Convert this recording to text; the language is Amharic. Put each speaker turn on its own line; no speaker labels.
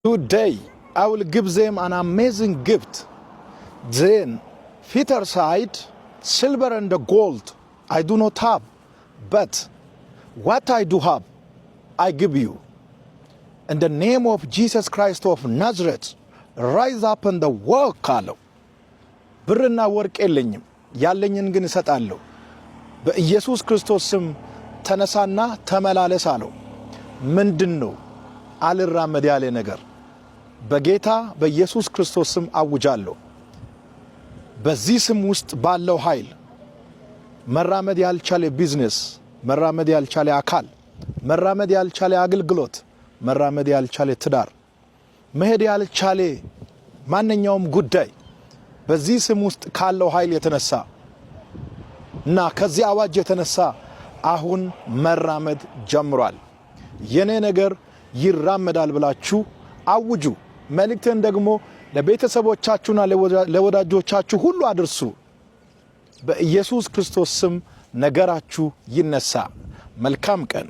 Today, I will give them an amazing gift. Then, Peter said, silver and gold I do not have, but what I do have, I give you. In the name of Jesus Christ of Nazareth, rise up and walk አለው። ብርና ወርቅ የለኝም፣ ያለኝን ግን እሰጣለሁ። በኢየሱስ ክርስቶስ ስም ተነሳና ተመላለስ አለው። ምንድነው አልራመድ ያለ ነገር? በጌታ በኢየሱስ ክርስቶስ ስም አውጃለሁ። በዚህ ስም ውስጥ ባለው ኃይል መራመድ ያልቻለ ቢዝነስ፣ መራመድ ያልቻለ አካል፣ መራመድ ያልቻለ አገልግሎት፣ መራመድ ያልቻለ ትዳር፣ መሄድ ያልቻለ ማንኛውም ጉዳይ በዚህ ስም ውስጥ ካለው ኃይል የተነሳ እና ከዚህ አዋጅ የተነሳ አሁን መራመድ ጀምሯል። የኔ ነገር ይራመዳል ብላችሁ አውጁ። መልእክትን ደግሞ ለቤተሰቦቻችሁና ለወዳጆቻችሁ ሁሉ አድርሱ። በኢየሱስ ክርስቶስ ስም ነገራችሁ ይነሳ። መልካም ቀን።